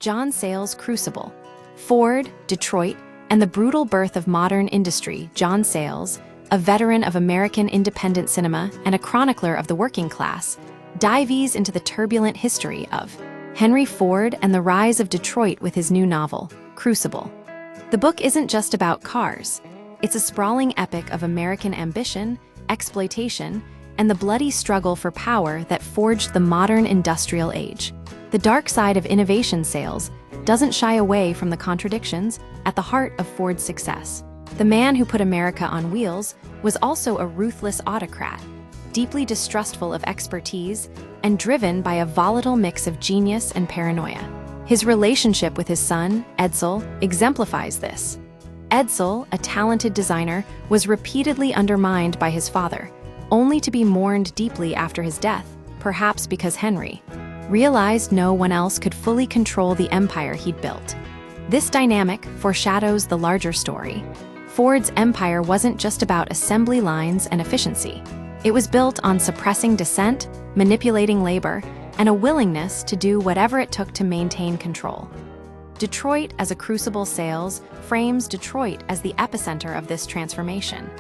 John Sayles' Crucible. Ford, Detroit, and the brutal birth of modern industry. John Sayles, a veteran of American independent cinema and a chronicler of the working class, dives into the turbulent history of Henry Ford and the rise of Detroit with his new novel, Crucible. The book isn't just about cars. It's a sprawling epic of American ambition, exploitation, and the bloody struggle for power that forged the modern industrial age. The dark side of innovation. Sayles doesn't shy away from the contradictions at the heart of Ford's success. The man who put America on wheels was also a ruthless autocrat, deeply distrustful of expertise and driven by a volatile mix of genius and paranoia. His relationship with his son, Edsel, exemplifies this. Edsel, a talented designer, was repeatedly undermined by his father, only to be mourned deeply after his death, perhaps because Henry realized no one else could fully control the empire he'd built. This dynamic foreshadows the larger story. Ford's empire wasn't just about assembly lines and efficiency. It was built on suppressing dissent, manipulating labor, and a willingness to do whatever it took to maintain control. Detroit as a crucible. Sayles frames Detroit as the epicenter of this transformation.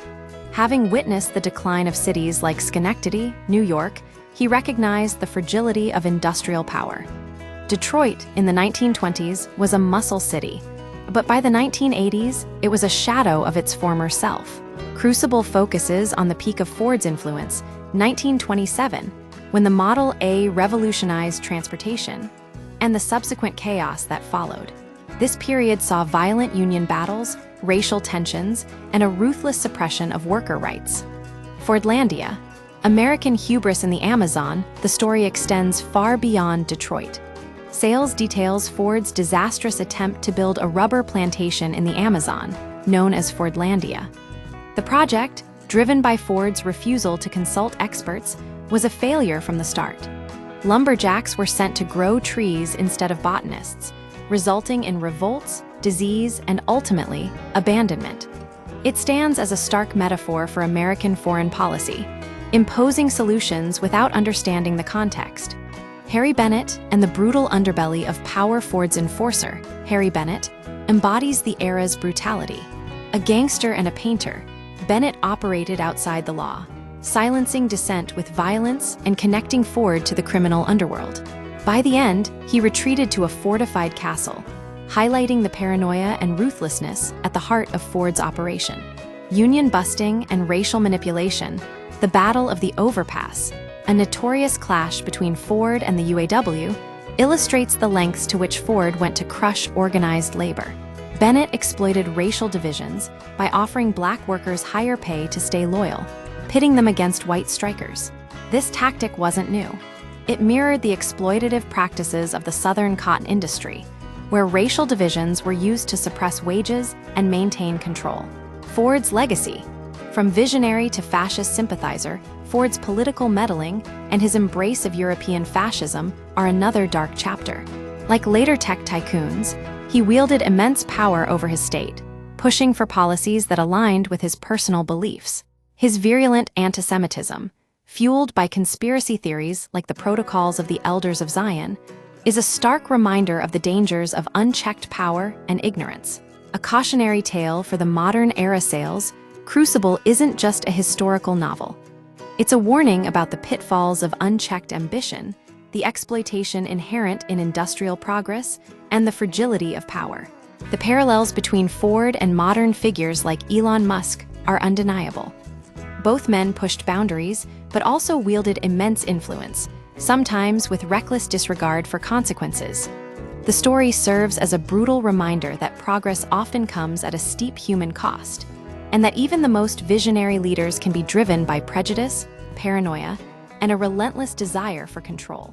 Having witnessed the decline of cities like Schenectady, New York, he recognized the fragility of industrial power. Detroit, in the 1920s, was a muscle city, but by the 1980s, it was a shadow of its former self. Crucible focuses on the peak of Ford's influence, 1927, when the Model A revolutionized transportation, and the subsequent chaos that followed. This period saw violent union battles, racial tensions, and a ruthless suppression of worker rights. Fordlandia, American hubris in the Amazon. The story extends far beyond Detroit. Sayles details Ford's disastrous attempt to build a rubber plantation in the Amazon, known as Fordlandia. The project, driven by Ford's refusal to consult experts, was a failure from the start. Lumberjacks were sent to grow trees instead of botanists, resulting in revolts, disease, and ultimately, abandonment. It stands as a stark metaphor for American foreign policy, imposing solutions without understanding the context. Harry Bennett and the brutal underbelly of power. Ford's enforcer, Harry Bennett, embodies the era's brutality. A gangster and a painter, Bennett operated outside the law, silencing dissent with violence and connecting Ford to the criminal underworld. By the end, he retreated to a fortified castle, highlighting the paranoia and ruthlessness at the heart of Ford's operation. Union busting and racial manipulation. The Battle of the Overpass, a notorious clash between Ford and the UAW, illustrates the lengths to which Ford went to crush organized labor. Bennett exploited racial divisions by offering black workers higher pay to stay loyal, pitting them against white strikers. This tactic wasn't new. It mirrored the exploitative practices of the Southern cotton industry, where racial divisions were used to suppress wages and maintain control. Ford's legacy. From visionary to fascist sympathizer, Ford's political meddling and his embrace of European fascism are another dark chapter. Like later tech tycoons, he wielded immense power over his state, pushing for policies that aligned with his personal beliefs. His virulent anti-Semitism, fueled by conspiracy theories like the Protocols of the Elders of Zion, is a stark reminder of the dangers of unchecked power and ignorance. A cautionary tale for the modern era. Sayles, Crucible isn't just a historical novel. It's a warning about the pitfalls of unchecked ambition, the exploitation inherent in industrial progress, and the fragility of power. The parallels between Ford and modern figures like Elon Musk are undeniable. Both men pushed boundaries, but also wielded immense influence, sometimes with reckless disregard for consequences. The story serves as a brutal reminder that progress often comes at a steep human cost, and that even the most visionary leaders can be driven by prejudice, paranoia, and a relentless desire for control.